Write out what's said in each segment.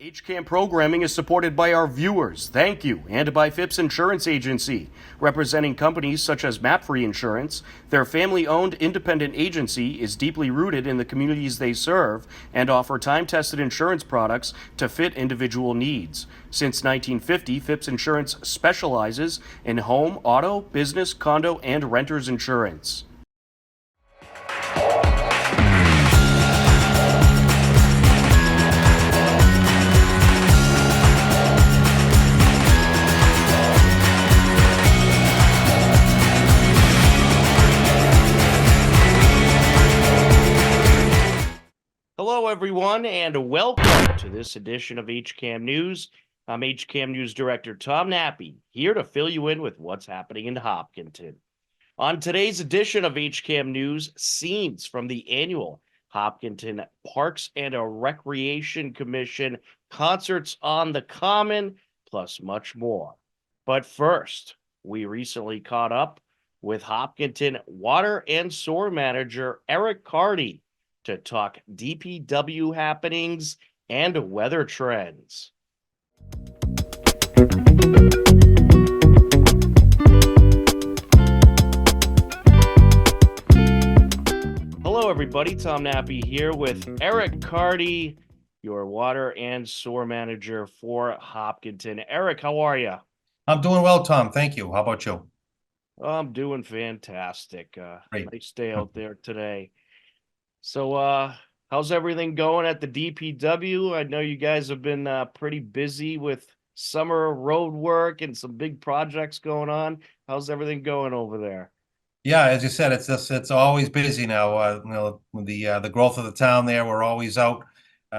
HCAM programming is supported by our viewers, thank you, and by Phipps Insurance Agency, representing companies such as MapFree Insurance. Their family-owned independent agency is deeply rooted in the communities they serve and offer time-tested insurance products to fit individual needs. Since 1950, Phipps Insurance specializes in home, auto, business, condo, and renters insurance. Hello, everyone, and welcome to this edition of HCAM News. I'm HCAM News Director Tom Nappy, here to fill you in with what's happening in Hopkinton. On today's edition of HCAM News, scenes from the annual Hopkinton Parks and Recreation Commission concerts on the Common, plus much more. But first, we recently caught up with Hopkinton Water and Sewer Manager Eric Carty to talk DPW happenings and weather trends. Hello, everybody. Tom Nappy here with Eric Carty, your water and sewer manager for Hopkinton. Eric, how are you? I'm doing well, Tom. Thank you. How about you? I'm doing fantastic. Great. Nice day out there today. So, how's everything going at the DPW? I know you guys have been pretty busy with summer road work and some big projects going on. How's everything going over there? Yeah, as you said, it's always busy now. With the growth of the town there, we're always out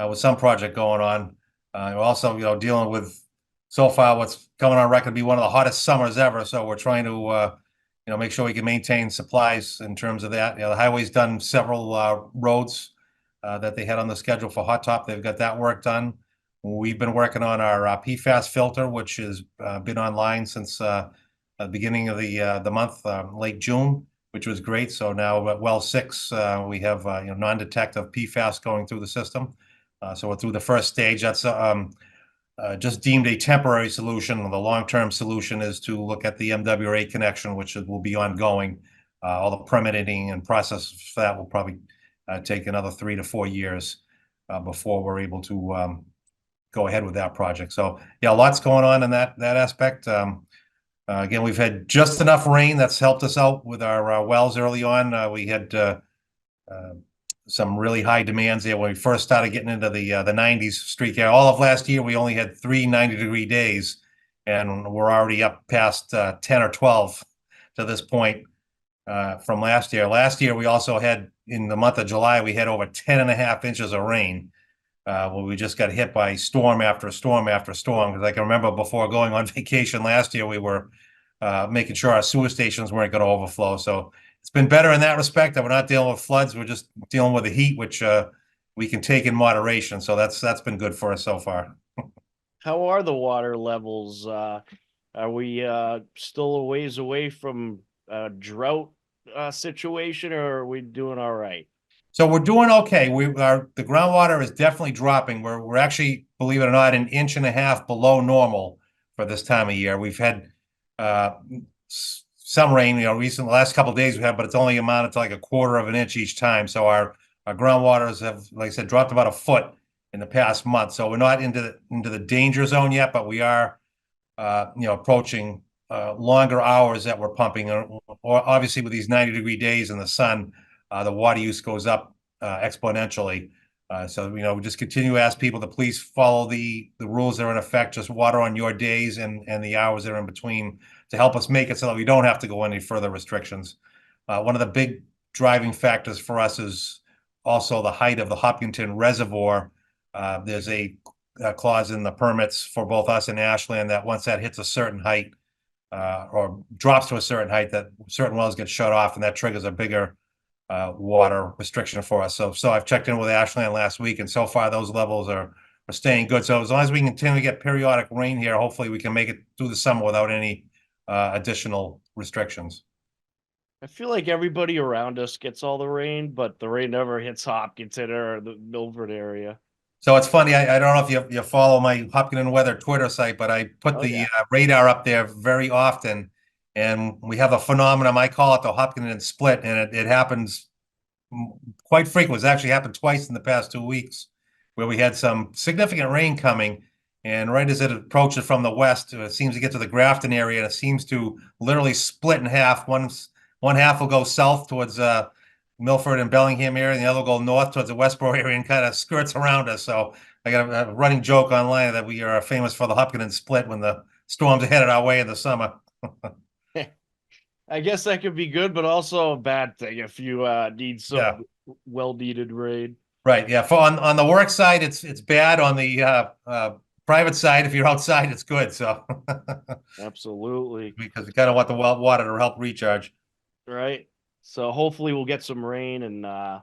with some project going on. We're also, dealing with so far what's coming on record to be one of the hottest summers ever. So we're trying to make sure we can maintain supplies in terms of that. The highway's done several roads that they had on the schedule for hot top. They've got that work done. We've been working on our PFAS filter, which has been online since the beginning of the month, late June, which was great. So now at well 6, we have non-detective PFAS going through the system. So we're through the first stage. That's just deemed a temporary solution. The long-term solution is to look at the MWA connection, which will be ongoing. All the permitting and process for that will probably take another 3 to 4 years before we're able to go ahead with that project. So yeah, lots going on in that aspect. Again, we've had just enough rain that's helped us out with our wells early on. We had some really high demands there when we first started getting into the 90s streak. All of last year, we only had 3 90-degree days, and we're already up past 10 or 12 to this point from last year. Last year, we also had, in the month of July, we had over 10.5 inches of rain. Well, we just got hit by storm after storm after storm. Because I can remember before going on vacation last year, we were making sure our sewer stations weren't going to overflow. So it's been better in that respect that we're not dealing with floods. We're just dealing with the heat, which we can take in moderation. So that's been good for us so far. How are the water levels? Are we still a ways away from a drought situation, or are we doing all right? So we're doing okay. The groundwater is definitely dropping. We're actually, believe it or not, 1.5 inches below normal for this time of year. We've had some rain, recent last couple of days we have, but it's only amounted to like 1/4 of an inch each time. So our groundwaters have, like I said, dropped about 1 foot in the past month. So we're not into the danger zone yet, but we are, approaching longer hours that we're pumping. Or obviously, with these 90-degree days in the sun, the water use goes up exponentially. So we just continue to ask people to please follow the rules that are in effect. Just water on your days and the hours that are in between to help us make it so that we don't have to go any further restrictions. One of the big driving factors for us is also the height of the Hopkinton Reservoir. There's a clause in the permits for both us and Ashland that once that hits a certain height or drops to a certain height, that certain wells get shut off, and that triggers a bigger water restriction for us. So I've checked in with Ashland last week, and so far those levels are staying good. So as long as we continue to get periodic rain here, hopefully we can make it through the summer without any additional restrictions. I feel like everybody around us gets all the rain, but the rain never hits Hopkinton or the Milford area. So it's funny. I don't know if you follow my Hopkinen Weather Twitter site, but I put Oh the yeah. radar up there very often, and we have a phenomenon. I call it the Hopkinen split, and it happens quite frequently. It's actually happened twice in the past 2 weeks, where we had some significant rain coming, and right as it approaches from the west, it seems to get to the Grafton area, and it seems to literally split in half. One half will go south towards Milford and Bellingham area, and the other will go north towards the Westboro area and kind of skirts around us. So I got a running joke online that we are famous for the Hopkinen split when the storms are headed our way in the summer. I guess that could be good, but also a bad thing if you need Yeah. some well-needed rain. Right. Yeah. For on the work side, it's bad. On the private side, if you're outside, it's good. So Absolutely. because you kind of want the well water to help recharge. Right. So hopefully we'll get some rain and uh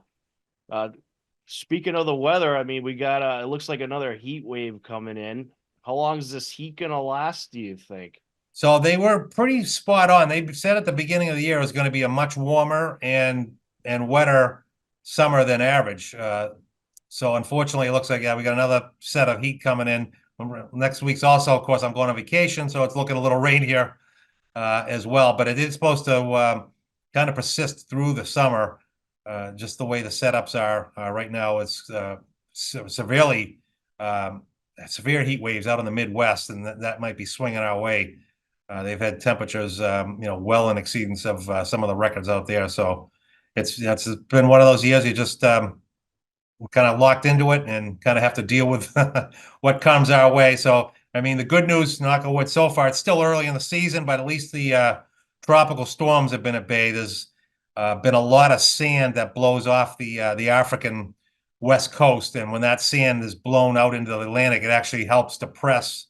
speaking of the weather, I mean we got it looks like another heat wave coming in. How long is this heat gonna last, do you think? So they were pretty spot on. They said at the beginning of the year it was going to be a much warmer and wetter summer than average. So unfortunately, it looks like yeah, we got another set of heat coming in. Next week's also, of course, I'm going on vacation, so it's looking a little rainier as well. But it is supposed to kind of persist through the summer, just the way the setups are right now. It's severely severe heat waves out in the Midwest, and that might be swinging our way. They've had temperatures, well in exceedance of some of the records out there. So it's been one of those years you just kind of locked into it and kind of have to deal with what comes our way. So, I mean, the good news, knock on wood, so far, it's still early in the season, but at least the tropical storms have been at bay. There's been a lot of sand that blows off the African west coast, and when that sand is blown out into the Atlantic, it actually helps depress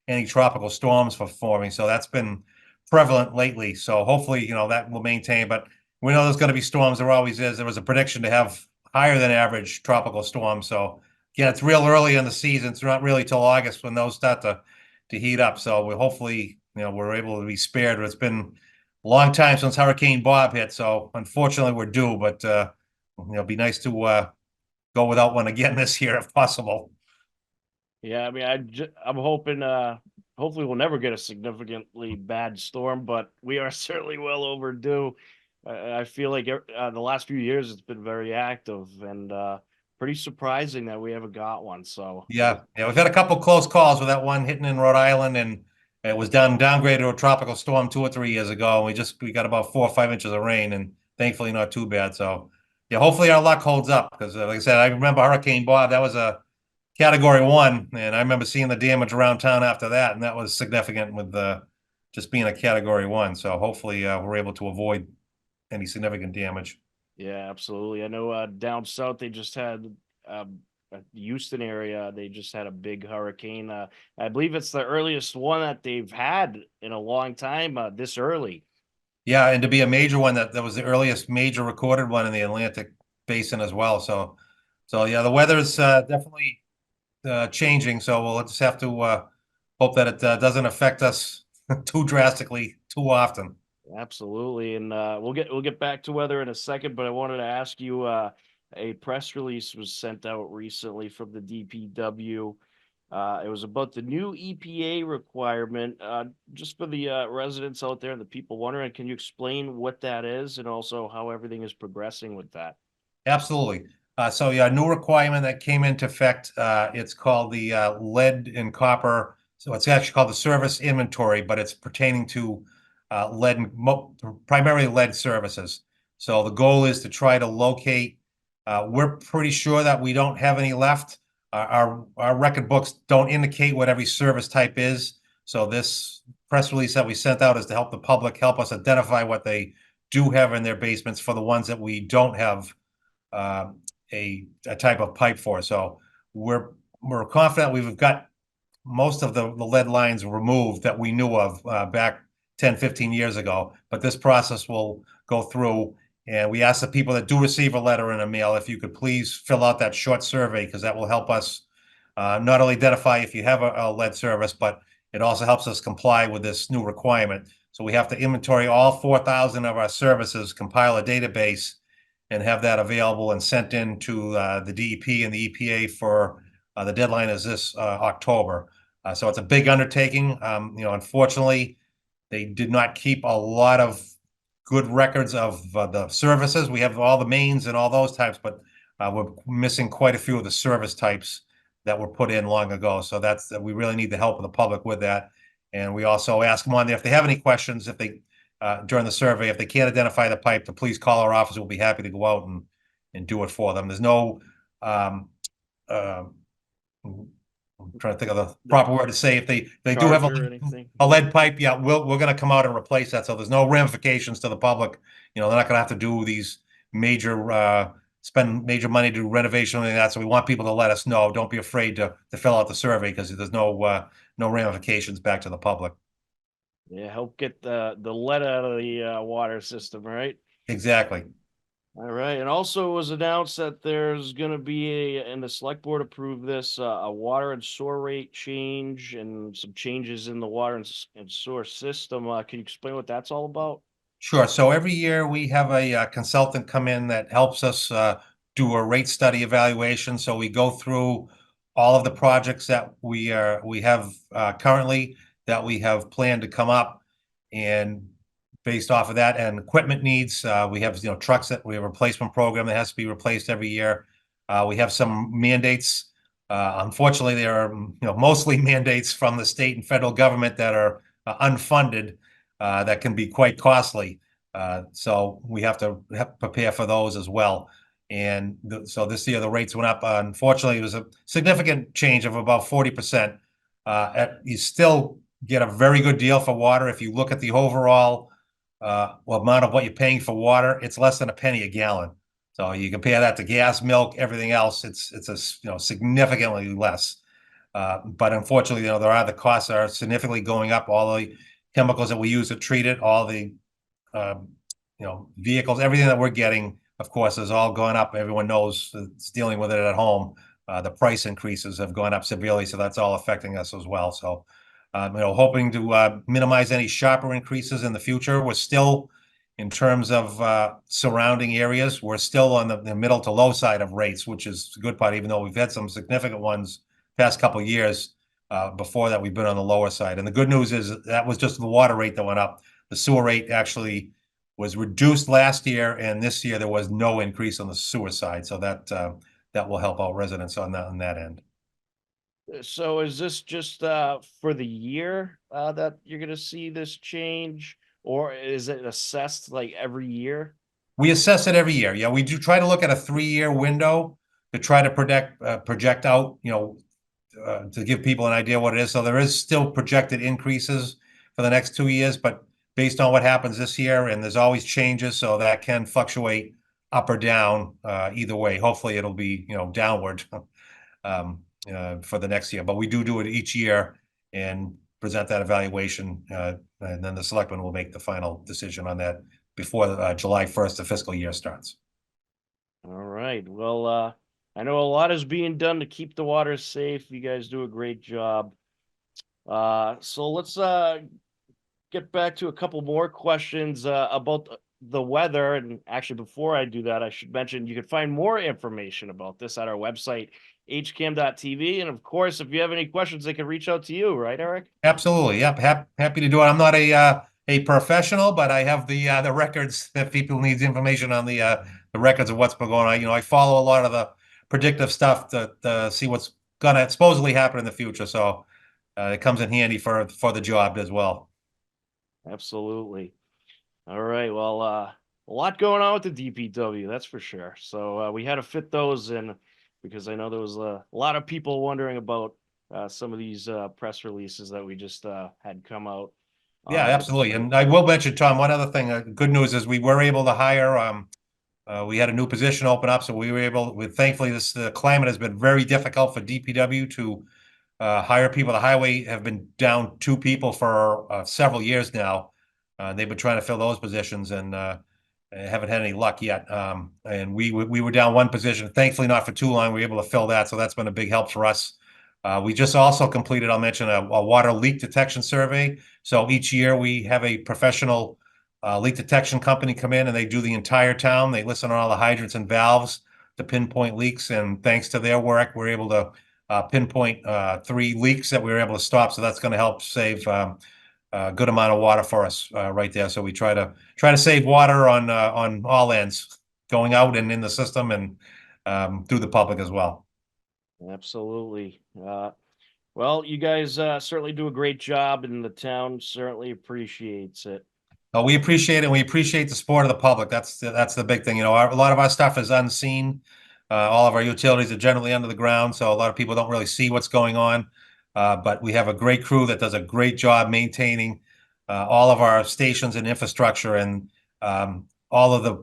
any tropical storms for forming. So that's been prevalent lately. So hopefully, that will maintain. But we know there's going to be storms. There always is. There was a prediction to have higher than average tropical storms. So yeah, it's real early in the season. It's not really till August when those start to heat up. So we hopefully, we're able to be spared. It's been a long time since Hurricane Bob hit. So unfortunately we're due, but it'd be nice to go without one again this year if possible. Yeah, I mean, I'm hoping, hopefully we'll never get a significantly bad storm, but we are certainly well overdue. I feel like the last few years it's been very active and pretty surprising that we haven't got one. So Yeah, yeah, we've had a couple close calls with that one hitting in Rhode Island, and it was downgraded to a tropical storm 2 or 3 years ago. And we got about 4 or 5 inches of rain, and thankfully not too bad. So yeah, hopefully our luck holds up because, like I said, I remember Hurricane Bob. That was a Category 1, and I remember seeing the damage around town after that, and that was significant with just being a Category 1. So hopefully we're able to avoid any significant damage. yeah, absolutely. I know down south they just had Houston area. They just had a big hurricane. I believe it's the earliest one that they've had in a long time. This early. Yeah, and to be a major one, that was the earliest major recorded one in the Atlantic basin as well. So yeah, the weather's definitely changing. So we'll just have to hope that it doesn't affect us too drastically too often. Absolutely, and we'll get back to weather in a second, but I wanted to ask you. A press release was sent out recently from the DPW. It was about the new EPA requirement. Just for the residents out there and the people wondering, can you explain what that is and also how everything is progressing with that? Absolutely. So yeah, a new requirement that came into effect. It's called the lead and copper. So it's actually called the service inventory, but it's pertaining to primarily lead services. So the goal is to try to locate. We're pretty sure that we don't have any left. Our record books don't indicate what every service type is. So this press release that we sent out is to help the public help us identify what they do have in their basements for the ones that we don't have uh, a type of pipe for. So we're confident we've got most of the lead lines removed that we knew of back 10, 15 years ago. But this process will go through. And we ask the people that do receive a letter in a mail, if you could please fill out that short survey, because that will help us not only identify if you have a lead service, but it also helps us comply with this new requirement. So we have to inventory all 4,000 of our services, compile a database, and have that available and sent in to the DEP and the EPA for The deadline is this October. So it's a big undertaking. Unfortunately, they did not keep a lot of good records of the services. We have all the mains and all those types, but we're missing quite a few of the service types that were put in long ago. So we really need the help of the public with that. And we also ask them on there if they have any questions, if they during the survey, if they can't identify the pipe, to please call our office. We'll be happy to go out and do it for them. There's no uh, I'm trying to think of the proper word to say. If they do have Charge or anything? a lead pipe, yeah, we're going to come out and replace that. So there's no ramifications to the public. They're not going to have to do these major spend major money to do renovation or anything like that. So we want people to let us know. Don't be afraid to fill out the survey, because there's no ramifications back to the public. Yeah, help get the lead out of the water system, right? Exactly. All right, and also it was announced that there's going to be and the select board approved this, a water and sewer rate change and some changes in the water and sewer system. Can you explain what that's all about? Sure. So every year we have a consultant come in that helps us do a rate study evaluation. So we go through all of the projects that we have currently, that we have planned to come up, and based off of that and equipment needs, we have trucks that we have a replacement program that has to be replaced every year. We have some mandates. Unfortunately, there are mostly mandates from the state and federal government that are unfunded, that can be quite costly. So we have to prepare for those as well. And so this year the rates went up. Unfortunately, it was a significant change of about 40%. You still get a very good deal for water. If you look at the overall amount of what you're paying for water, it's less than a penny a gallon. So you compare that to gas, milk, everything else, it's a significantly less. But unfortunately, the costs are significantly going up. All the chemicals that we use to treat it, all the vehicles, everything that we're getting, of course, has all gone up. Everyone knows it's dealing with it at home. The price increases have gone up severely, so that's all affecting us as well. So, hoping to minimize any sharper increases in the future. We're still, in terms of surrounding areas, we're still on the middle to low side of rates, which is the good part, even though we've had some significant ones past couple of years. Before that, we've been on the lower side. And the good news is that was just the water rate that went up. The sewer rate actually was reduced last year, and this year there was no increase on the sewer side. So that will help out residents on that end. So is this just for the year that you're going to see this change, or is it assessed like every year? We assess it every year. Yeah, we do try to look at a 3-year window to try to project out, to give people an idea what it is. So there is still projected increases for the next 2 years, but based on what happens this year, and there's always changes, so that can fluctuate up or down either way. Hopefully it'll be, downward for the next year, but we do it each year and present that evaluation, and then the selectmen will make the final decision on that before July 1st, the fiscal year starts. All right. Well, I know a lot is being done to keep the water safe. You guys do a great job. So let's get back to a couple more questions about the weather. And actually, before I do that, I should mention you can find more information about this at our website, hcam.tv. And of course, if you have any questions, they can reach out to you, right, Eric? Absolutely. Yep. Happy to do it. I'm not a professional, but I have the records that people need information on the records of what's been going on. I follow a lot of the predictive stuff to see what's gonna supposedly happen in the future. So it comes in handy for the job as well. Absolutely. All right. Well, a lot going on with the DPW, that's for sure. So we had to fit those in because I know there was a lot of people wondering about some of these press releases that we just had come out. Yeah, absolutely. And I will mention, Tom, one other thing. Good news is we were able to hire. We had a new position open up, so we were able. Thankfully, the climate has been very difficult for DPW to hire people. The highway have been down 2 people for several years now. They've been trying to fill those positions and haven't had any luck yet. And we were down 1 position. Thankfully, not for too long. We were able to fill that, so that's been a big help for us. We just also completed, I'll mention, a water leak detection survey. So each year we have a professional leak detection company come in and they do the entire town. They listen on all the hydrants and valves to pinpoint leaks. And thanks to their work, we're able to pinpoint 3 leaks that we were able to stop. So that's going to help save a good amount of water for us right there. So we try to save water on all ends, going out and in the system and through the public as well. Absolutely. Well, you guys certainly do a great job, and the town certainly appreciates it. We appreciate it. And we appreciate the support of the public. That's the big thing. You know, a lot of our stuff is unseen. All of our utilities are generally under the ground, so a lot of people don't really see what's going on. But we have a great crew that does a great job maintaining all of our stations and infrastructure, and all of the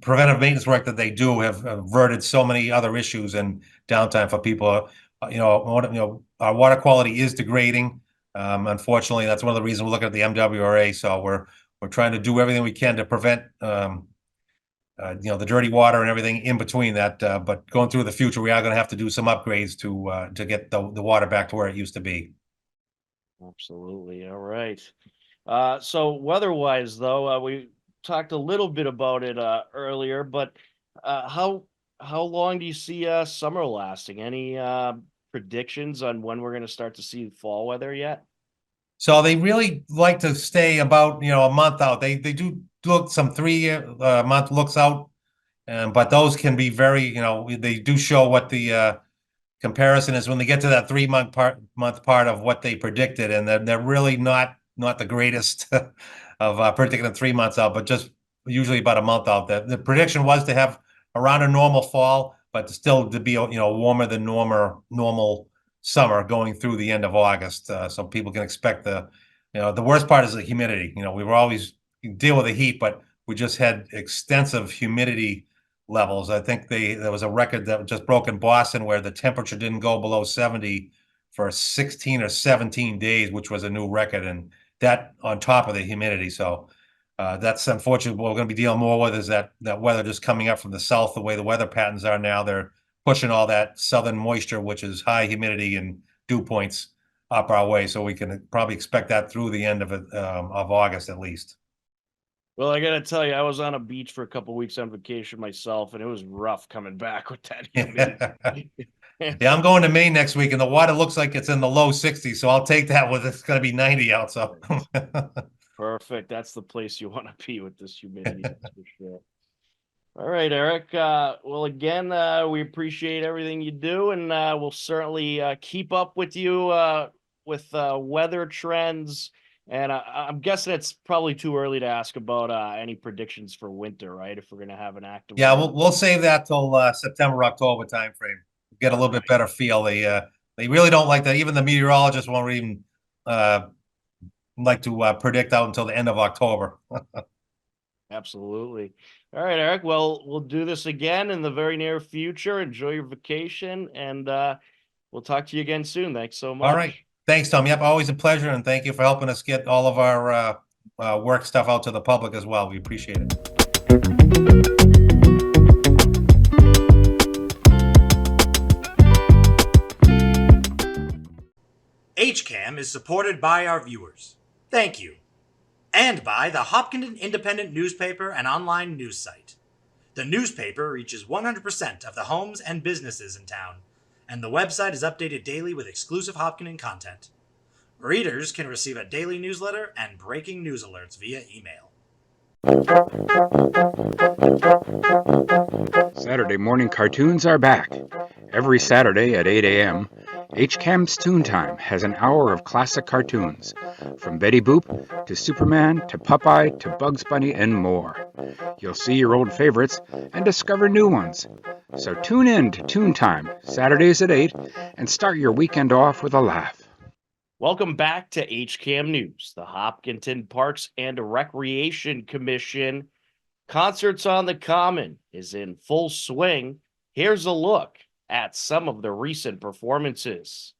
preventive maintenance work that they do have averted so many other issues and downtime for people. Our water quality is degrading. Unfortunately, that's one of the reasons we're looking at the MWRA. So we're trying to do everything we can to prevent the dirty water and everything in between that. But going through the future, we are going to have to do some upgrades to get the water back to where it used to be. Absolutely. All right. So weather-wise, though, we talked a little bit about it earlier, but how long do you see summer lasting? Any predictions on when we're going to start to see fall weather yet? So they really like to stay about a month out. They do look some 3 month looks out, but those can be very they do show what the comparison is when they get to that 3 month part of what they predicted, and they're really not the greatest of predicting 3 months out, but just usually about a month out. The prediction was to have around a normal fall, but still to be warmer than normal summer going through the end of August. So people can expect the worst part is the humidity. We were always deal with the heat, but we just had extensive humidity levels. I think there was a record that just broke in Boston where the temperature didn't go below 70 for 16 or 17 days, which was a new record, and that on top of the humidity. So that's unfortunate. What we're going to be dealing more with is that weather just coming up from the south. The way the weather patterns are now, they're pushing all that southern moisture, which is high humidity and dew points, up our way. So we can probably expect that through the end of August at least. Well, I gotta tell you, I was on a beach for a couple weeks on vacation myself, and it was rough coming back with that humidity. Yeah, I'm going to Maine next week, and the water looks like it's in the low 60s, so I'll take that with it's going to be 90 out. So Perfect. That's the place you want to be with this humidity, that's for sure. All right, Eric. Well, again, we appreciate everything you do, and we'll certainly keep up with you with weather trends. And I'm guessing it's probably too early to ask about any predictions for winter, right? If we're going to have an active. Yeah, we'll save that till September, October timeframe. Get a little bit better feel. They really don't like that. Even the meteorologists won't even like to predict out until the end of October. Absolutely. All right, Eric. Well, we'll do this again in the very near future. Enjoy your vacation, and we'll talk to you again soon. Thanks so much. All right. Thanks, Tom. Yep, always a pleasure, and thank you for helping us get all of our work stuff out to the public as well. We appreciate it. HCAM is supported by our viewers. Thank you. And by the Hopkinton Independent newspaper and online news site. The newspaper reaches 100% of the homes and businesses in town, and the website is updated daily with exclusive Hopkinton content. Readers can receive a daily newsletter and breaking news alerts via email. Saturday morning cartoons are back. Every Saturday at 8 a.m., HCAM's Toon Time has an hour of classic cartoons, from Betty Boop to Superman to Popeye to Bugs Bunny and more. You'll see your old favorites and discover new ones. So tune in to Toon Time, Saturdays at 8, and start your weekend off with a laugh. Welcome back to HCAM News. The Hopkinton Parks and Recreation Commission Concerts on the Common is in full swing. Here's a look at some of the recent performances.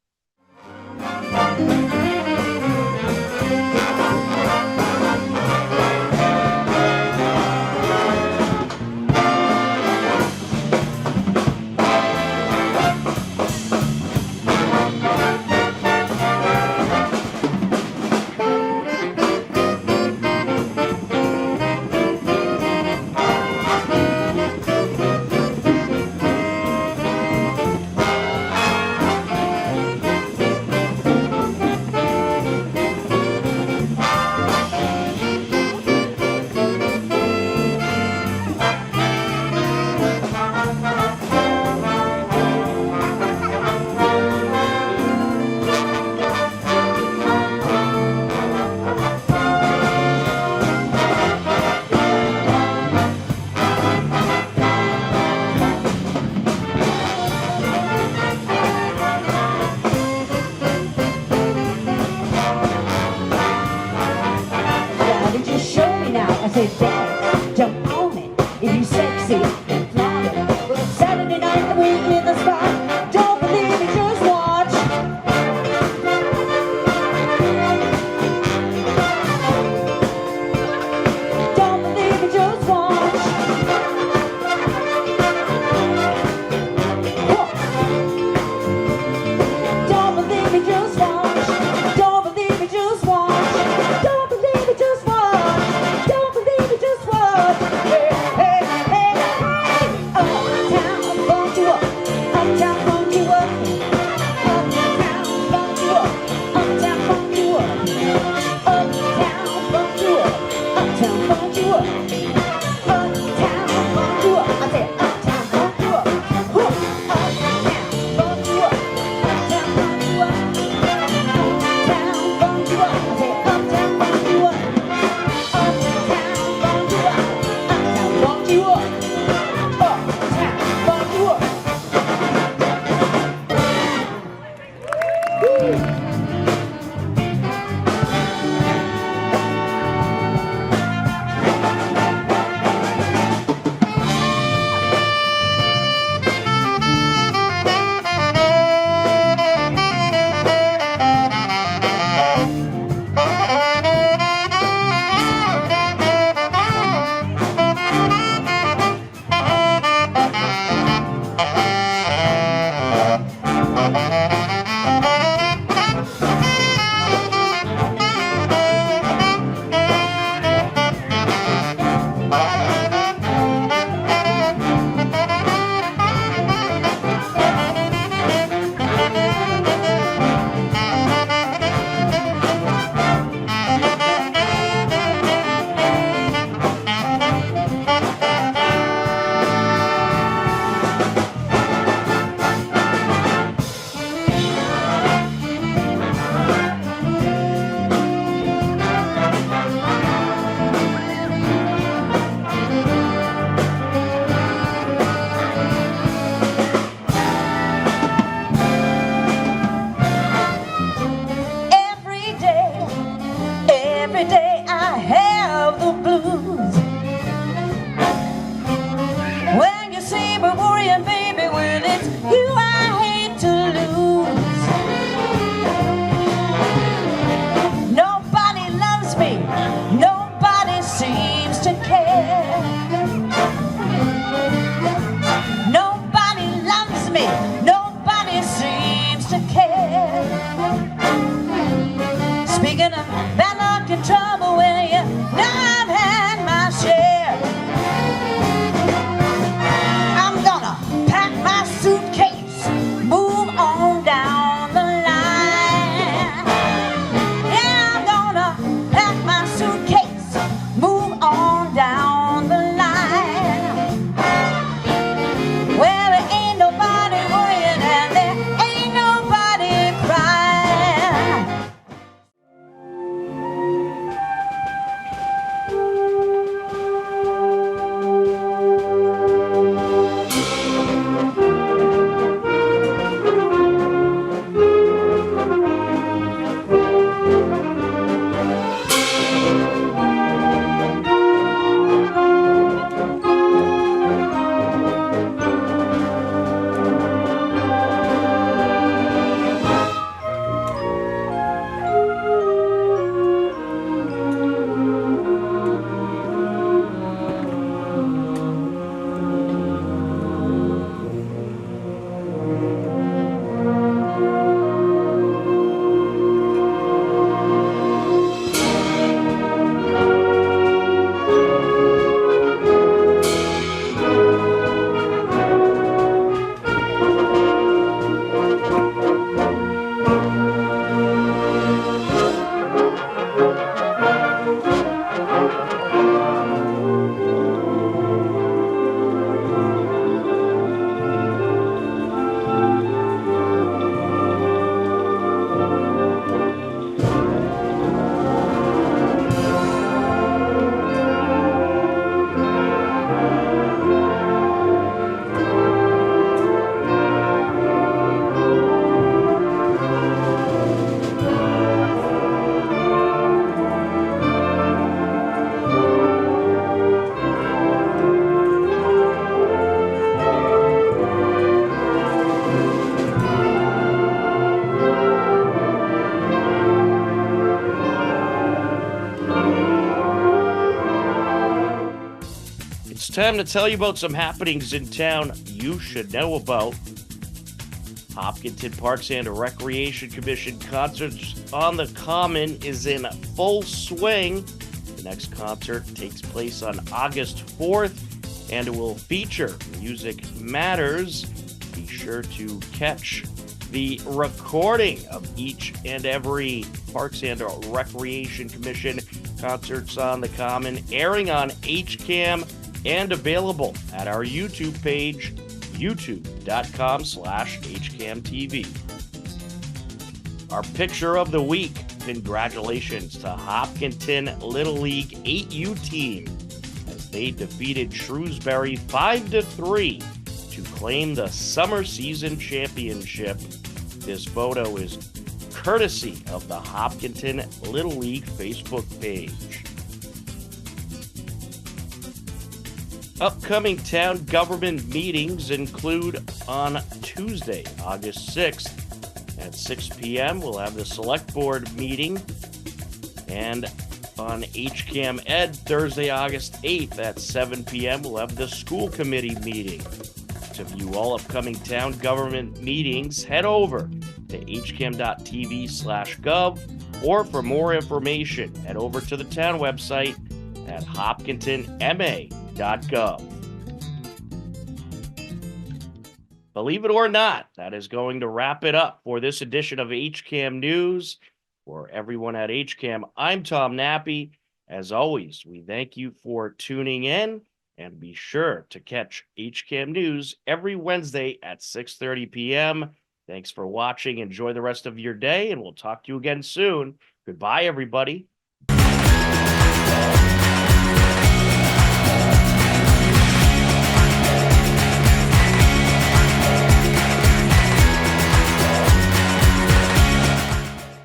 today. Jump on it if you sexy and flaunt it. Well, it's Saturday night and we in the spot. Don't believe it, just watch. Don't believe it, just watch. Whoa. Don't believe it, just watch. Don't believe it, just watch. Don't believe it, just watch. Don't believe it, just It's time to tell you about some happenings in town you should know about. Hopkinton Parks and Recreation Commission Concerts on the Common is in full swing. The next concert takes place on August 4th and it will feature Music Matters. Be sure to catch the recording of each and every Parks and Recreation Commission Concerts on the Common airing on HCAM and available at our YouTube page, youtube.com/HCAMTV. Our picture of the week. Congratulations to Hopkinton Little League 8U team as they defeated Shrewsbury 5-3 to claim the summer season championship. This photo is courtesy of the Hopkinton Little League Facebook page. Upcoming town government meetings include on Tuesday, August 6th at 6 p.m. We'll have the select board meeting, and on HCAM Ed Thursday, August 8th at 7 p.m. we'll have the school committee meeting. To view all upcoming town government meetings, head over to hcam.tv/gov, or for more information, head over to the town website at hopkintonma.gov. Believe it or not, that is going to wrap it up for this edition of HCAM News. For everyone at HCAM, I'm Tom Nappy. As always, we thank you for tuning in, and be sure to catch HCAM News every Wednesday at 6:30 p.m. Thanks for watching. Enjoy the rest of your day, and we'll talk to you again soon. Goodbye, everybody.